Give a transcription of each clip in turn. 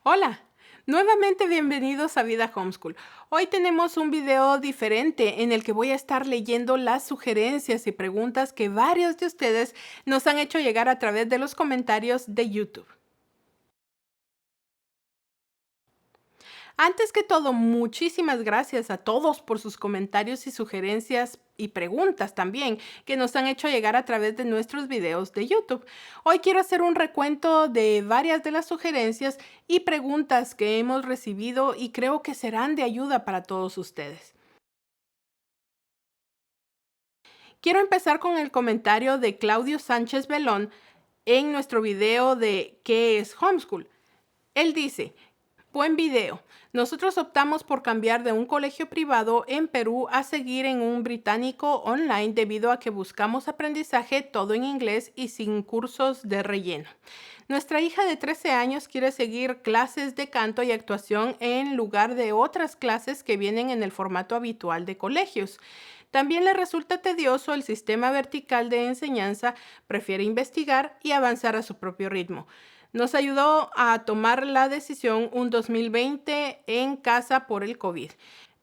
Hola, nuevamente bienvenidos a Vida Homeschool. Hoy tenemos un video diferente en el que voy a estar leyendo las sugerencias y preguntas que varios de ustedes nos han hecho llegar a través de los comentarios de YouTube. Antes que todo, muchísimas gracias a todos por sus comentarios y sugerencias y preguntas también que nos han hecho llegar a través de nuestros videos de YouTube. Hoy quiero hacer un recuento de varias de las sugerencias y preguntas que hemos recibido y creo que serán de ayuda para todos ustedes. Quiero empezar con el comentario de Claudio Sánchez Belón en nuestro video de ¿Qué es homeschool? Él dice: buen video. Nosotros optamos por cambiar de un colegio privado en Perú a seguir en un británico online debido a que buscamos aprendizaje todo en inglés y sin cursos de relleno. Nuestra hija de 13 años quiere seguir clases de canto y actuación en lugar de otras clases que vienen en el formato habitual de colegios. También le resulta tedioso el sistema vertical de enseñanza, prefiere investigar y avanzar a su propio ritmo. Nos ayudó a tomar la decisión un 2020 en casa por el COVID.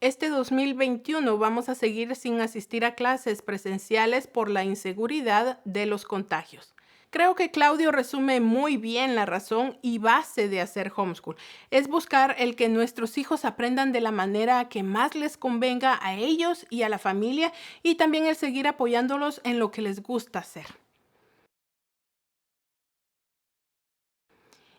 Este 2021 vamos a seguir sin asistir a clases presenciales por la inseguridad de los contagios. Creo que Claudio resume muy bien la razón y base de hacer homeschool. Es buscar el que nuestros hijos aprendan de la manera que más les convenga a ellos y a la familia, y también el seguir apoyándolos en lo que les gusta hacer.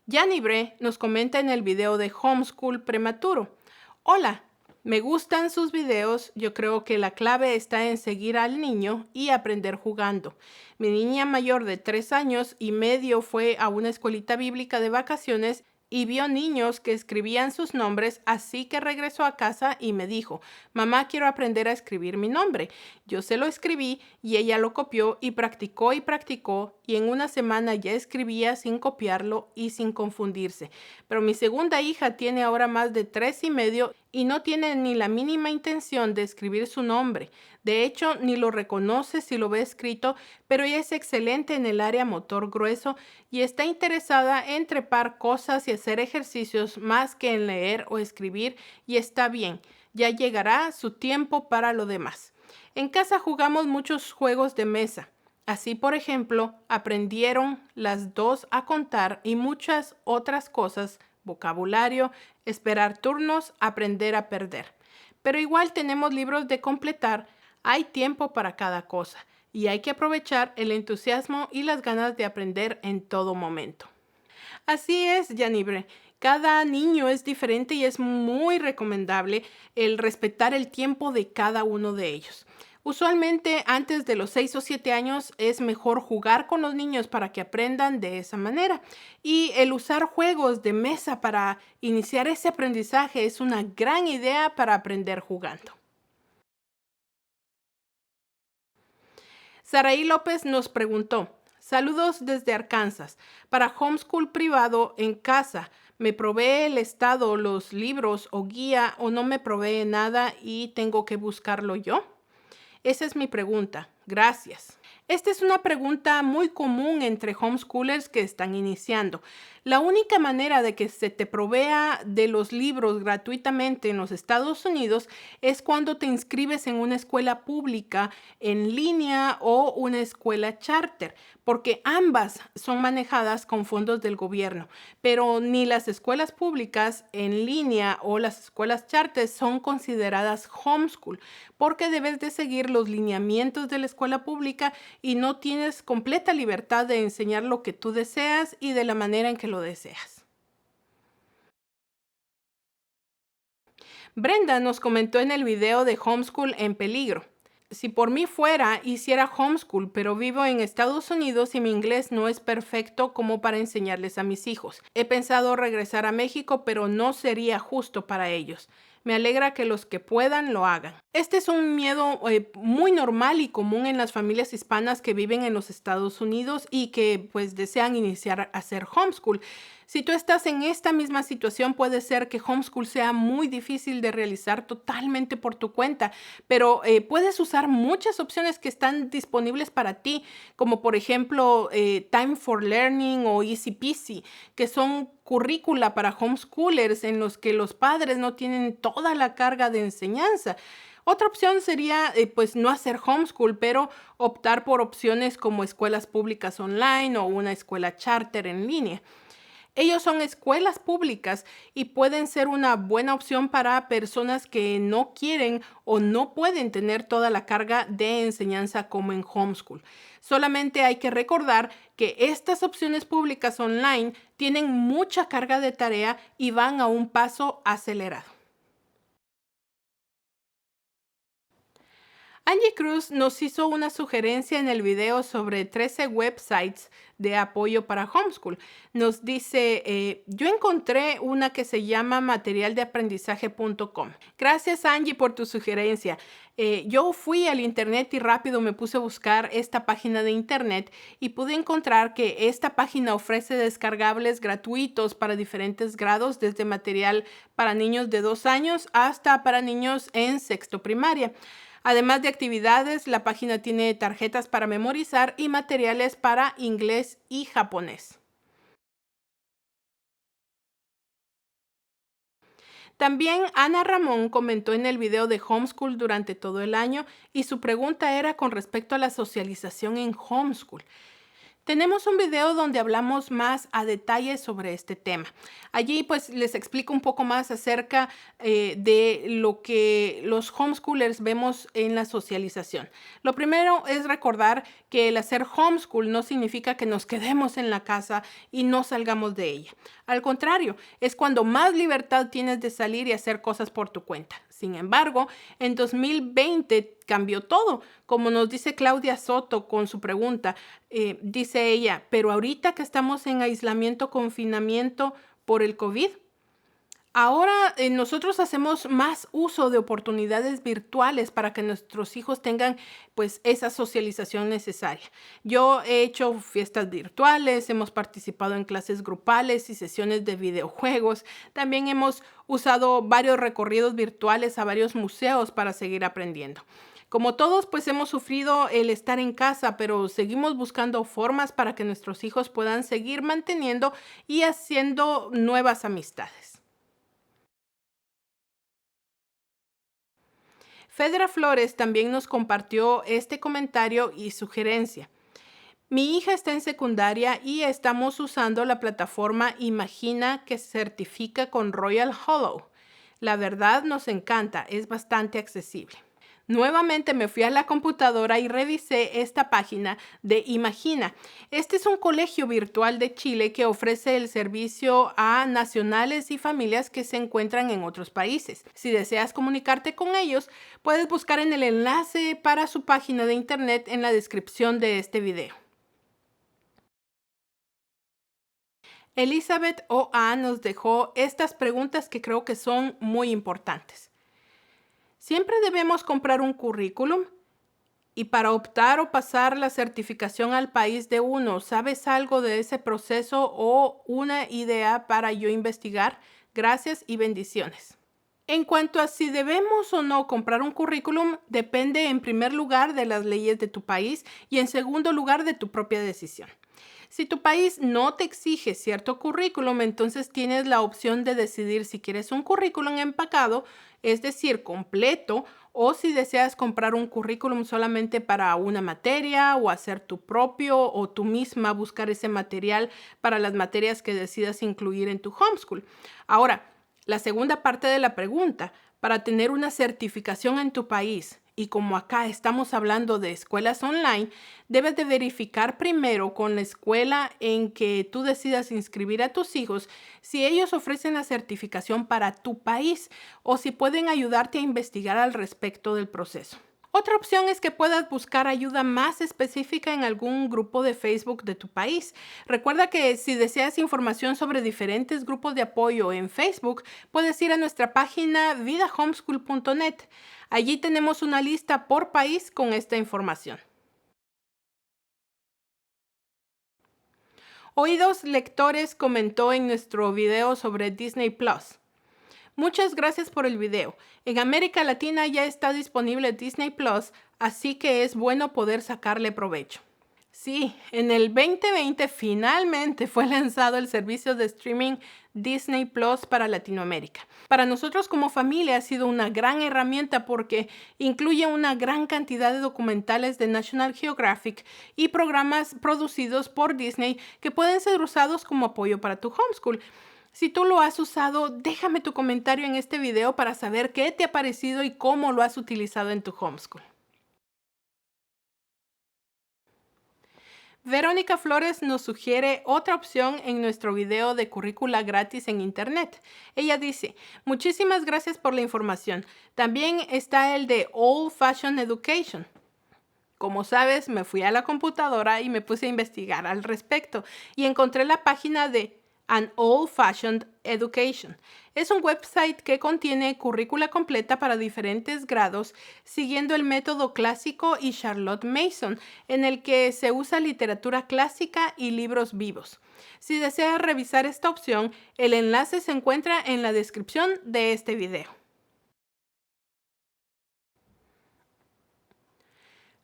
Yanibre nos comenta en el video de Homeschool Prematuro: hola, me gustan sus videos, yo creo que la clave está en seguir al niño y aprender jugando. Mi niña mayor de 3 años y medio fue a una escuelita bíblica de vacaciones y vio niños que escribían sus nombres, así que regresó a casa y me dijo: mamá, quiero aprender a escribir mi nombre. Yo se lo escribí y ella lo copió y practicó y en una semana ya escribía sin copiarlo y sin confundirse. Pero mi segunda hija tiene ahora más de 3 y medio y no tiene ni la mínima intención de escribir su nombre. De hecho, ni lo reconoce si lo ve escrito, pero ella es excelente en el área motor grueso y está interesada en trepar cosas y hacer ejercicios más que en leer o escribir, y está bien, ya llegará su tiempo para lo demás. En casa jugamos muchos juegos de mesa. Así, por ejemplo, aprendieron las dos a contar y muchas otras cosas: vocabulario, esperar turnos, aprender a perder. Pero igual tenemos libros de completar, hay tiempo para cada cosa y hay que aprovechar el entusiasmo y las ganas de aprender en todo momento. Así es, Yanibre. Cada niño es diferente y es muy recomendable el respetar el tiempo de cada uno de ellos. Usualmente antes de los 6 o 7 años es mejor jugar con los niños para que aprendan de esa manera. Y el usar juegos de mesa para iniciar ese aprendizaje es una gran idea para aprender jugando. Saraí López nos preguntó: saludos desde Arkansas. Para homeschool privado en casa, ¿me provee el Estado los libros o guía o no me provee nada y tengo que buscarlo yo? Esa es mi pregunta. Gracias. Esta es una pregunta muy común entre homeschoolers que están iniciando. La única manera de que se te provea de los libros gratuitamente en los Estados Unidos es cuando te inscribes en una escuela pública en línea o una escuela charter, porque ambas son manejadas con fondos del gobierno, pero ni las escuelas públicas en línea o las escuelas charter son consideradas homeschool, porque debes de seguir los lineamientos de la escuela pública y no tienes completa libertad de enseñar lo que tú deseas y de la manera en que lo deseas. Brenda nos comentó en el video de Homeschool en Peligro: si por mí fuera, hiciera homeschool, pero vivo en Estados Unidos y mi inglés no es perfecto como para enseñarles a mis hijos. He pensado regresar a México, pero no sería justo para ellos. Me alegra que los que puedan lo hagan. Este es un miedo muy normal y común en las familias hispanas que viven en los Estados Unidos y que pues desean iniciar a hacer homeschool. Si tú estás en esta misma situación, puede ser que homeschool sea muy difícil de realizar totalmente por tu cuenta, pero puedes usar muchas opciones que están disponibles para ti, como por ejemplo Time for Learning o Easy Peasy, que son currícula para homeschoolers en los que los padres no tienen toda la carga de enseñanza. Otra opción sería, pues, no hacer homeschool, pero optar por opciones como escuelas públicas online o una escuela charter en línea. Ellos son escuelas públicas y pueden ser una buena opción para personas que no quieren o no pueden tener toda la carga de enseñanza como en homeschool. Solamente hay que recordar que estas opciones públicas online tienen mucha carga de tarea y van a un paso acelerado. Angie Cruz nos hizo una sugerencia en el video sobre 13 websites de apoyo para homeschool. Nos dice, yo encontré una que se llama materialdeaprendizaje.com. Gracias, Angie, por tu sugerencia. Yo fui al internet y rápido me puse a buscar esta página de internet y pude encontrar que esta página ofrece descargables gratuitos para diferentes grados, desde material para niños de 2 años hasta para niños en sexto primaria. Además de actividades, la página tiene tarjetas para memorizar y materiales para inglés y japonés. También Ana Ramón comentó en el video de Homeschool durante todo el año y su pregunta era con respecto a la socialización en Homeschool. Tenemos un video donde hablamos más a detalle sobre este tema. Allí pues les explico un poco más acerca de lo que los homeschoolers vemos en la socialización. Lo primero es recordar que el hacer homeschool no significa que nos quedemos en la casa y no salgamos de ella. Al contrario, es cuando más libertad tienes de salir y hacer cosas por tu cuenta. Sin embargo, en 2020 cambió todo. Como nos dice Claudia Soto con su pregunta, dice ella, pero ahorita que estamos en aislamiento, confinamiento por el COVID, ahora nosotros hacemos más uso de oportunidades virtuales para que nuestros hijos tengan pues esa socialización necesaria. Yo he hecho fiestas virtuales, hemos participado en clases grupales y sesiones de videojuegos. También hemos usado varios recorridos virtuales a varios museos para seguir aprendiendo. Como todos, pues hemos sufrido el estar en casa, pero seguimos buscando formas para que nuestros hijos puedan seguir manteniendo y haciendo nuevas amistades. Fedra Flores también nos compartió este comentario y sugerencia. Mi hija está en secundaria y estamos usando la plataforma Imagina, que certifica con Royal Hollow. La verdad nos encanta, es bastante accesible. Nuevamente me fui a la computadora y revisé esta página de Imagina. Este es un colegio virtual de Chile que ofrece el servicio a nacionales y familias que se encuentran en otros países. Si deseas comunicarte con ellos, puedes buscar en el enlace para su página de internet en la descripción de este video. Elizabeth O.A. nos dejó estas preguntas que creo que son muy importantes. ¿Siempre debemos comprar un currículum? Y para optar o pasar la certificación al país de uno, ¿sabes algo de ese proceso o una idea para yo investigar? Gracias y bendiciones. En cuanto a si debemos o no comprar un currículum, depende en primer lugar de las leyes de tu país y en segundo lugar de tu propia decisión. Si tu país no te exige cierto currículum, entonces tienes la opción de decidir si quieres un currículum empacado, es decir, completo, o si deseas comprar un currículum solamente para una materia o hacer tu propio o tú misma buscar ese material para las materias que decidas incluir en tu homeschool. Ahora, la segunda parte de la pregunta, para tener una certificación en tu país, y como acá estamos hablando de escuelas online, debes de verificar primero con la escuela en que tú decidas inscribir a tus hijos si ellos ofrecen la certificación para tu país o si pueden ayudarte a investigar al respecto del proceso. Otra opción es que puedas buscar ayuda más específica en algún grupo de Facebook de tu país. Recuerda que si deseas información sobre diferentes grupos de apoyo en Facebook, puedes ir a nuestra página vidahomeschool.net. Allí tenemos una lista por país con esta información. Oídos Lectores comentó en nuestro video sobre Disney Plus. Muchas gracias por el video. En América Latina ya está disponible Disney Plus, así que es bueno poder sacarle provecho. Sí, en el 2020 finalmente fue lanzado el servicio de streaming Disney Plus para Latinoamérica. Para nosotros como familia ha sido una gran herramienta porque incluye una gran cantidad de documentales de National Geographic y programas producidos por Disney que pueden ser usados como apoyo para tu homeschool. Si tú lo has usado, déjame tu comentario en este video para saber qué te ha parecido y cómo lo has utilizado en tu homeschool. Verónica Flores nos sugiere otra opción en nuestro video de currícula gratis en Internet. Ella dice, muchísimas gracias por la información. También está el de Old Fashioned Education. Como sabes, me fui a la computadora y me puse a investigar al respecto y encontré la página de An Old Fashioned Education. Es un website que contiene currícula completa para diferentes grados, siguiendo el método clásico y Charlotte Mason, en el que se usa literatura clásica y libros vivos. Si deseas revisar esta opción, el enlace se encuentra en la descripción de este video.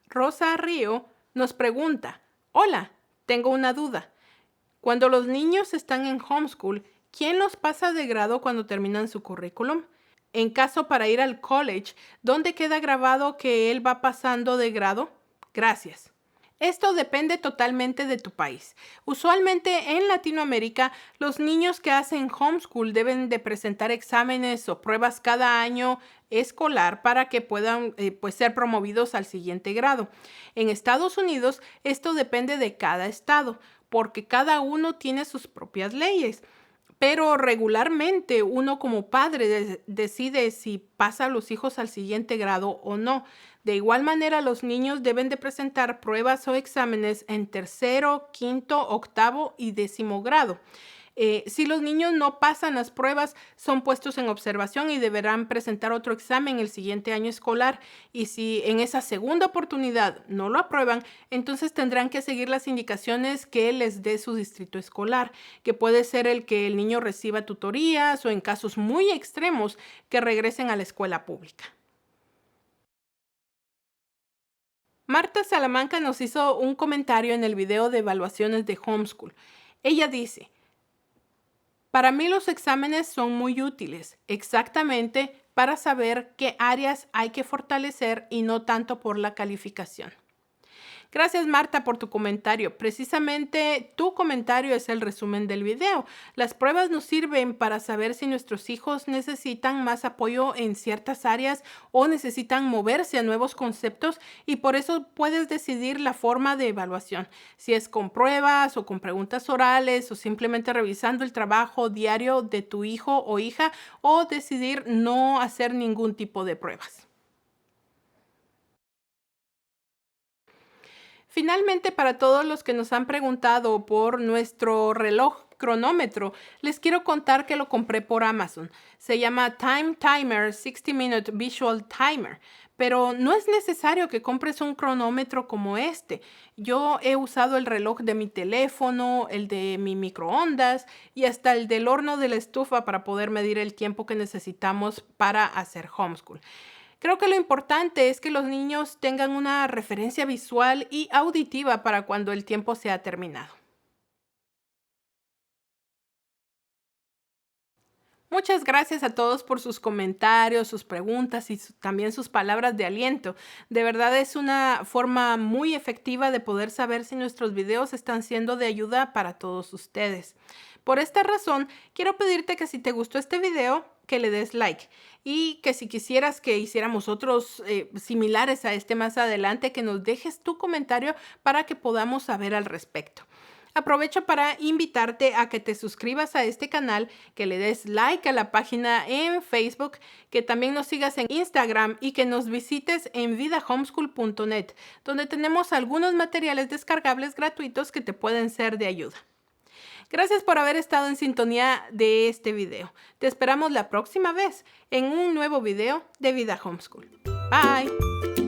Rosa Río nos pregunta, hola, tengo una duda. Cuando los niños están en homeschool, ¿quién los pasa de grado cuando terminan su currículum? En caso para ir al college, ¿dónde queda grabado que él va pasando de grado? Gracias. Esto depende totalmente de tu país. Usualmente en Latinoamérica, los niños que hacen homeschool deben de presentar exámenes o pruebas cada año escolar para que puedan ser promovidos al siguiente grado. En Estados Unidos, esto depende de cada estado, porque cada uno tiene sus propias leyes. Pero regularmente uno como padre decide si pasa a los hijos al siguiente grado o no. De igual manera, los niños deben de presentar pruebas o exámenes en tercero, quinto, octavo y 10º grado. Si los niños no pasan las pruebas, son puestos en observación y deberán presentar otro examen el siguiente año escolar. Y si en esa segunda oportunidad no lo aprueban, entonces tendrán que seguir las indicaciones que les dé su distrito escolar, que puede ser el que el niño reciba tutorías o en casos muy extremos que regresen a la escuela pública. Marta Salamanca nos hizo un comentario en el video de evaluaciones de homeschool. Ella dice, para mí los exámenes son muy útiles, exactamente para saber qué áreas hay que fortalecer y no tanto por la calificación. Gracias, Marta, por tu comentario. Precisamente tu comentario es el resumen del video. Las pruebas nos sirven para saber si nuestros hijos necesitan más apoyo en ciertas áreas o necesitan moverse a nuevos conceptos y por eso puedes decidir la forma de evaluación. Si es con pruebas o con preguntas orales o simplemente revisando el trabajo diario de tu hijo o hija o decidir no hacer ningún tipo de pruebas. Finalmente, para todos los que nos han preguntado por nuestro reloj cronómetro, les quiero contar que lo compré por Amazon. Se llama Time Timer 60-Minute Visual Timer, pero no es necesario que compres un cronómetro como este. Yo he usado el reloj de mi teléfono, el de mi microondas y hasta el del horno de la estufa para poder medir el tiempo que necesitamos para hacer homeschool. Creo que lo importante es que los niños tengan una referencia visual y auditiva para cuando el tiempo sea terminado. Muchas gracias a todos por sus comentarios, sus preguntas y también sus palabras de aliento. De verdad es una forma muy efectiva de poder saber si nuestros videos están siendo de ayuda para todos ustedes. Por esta razón, quiero pedirte que si te gustó este video, que le des like y que si quisieras que hiciéramos otros similares a este más adelante, que nos dejes tu comentario para que podamos saber al respecto. Aprovecho para invitarte a que te suscribas a este canal, que le des like a la página en Facebook, que también nos sigas en Instagram y que nos visites en vidahomeschool.net, donde tenemos algunos materiales descargables gratuitos que te pueden ser de ayuda. Gracias por haber estado en sintonía de este video. Te esperamos la próxima vez en un nuevo video de Vida Homeschool. Bye.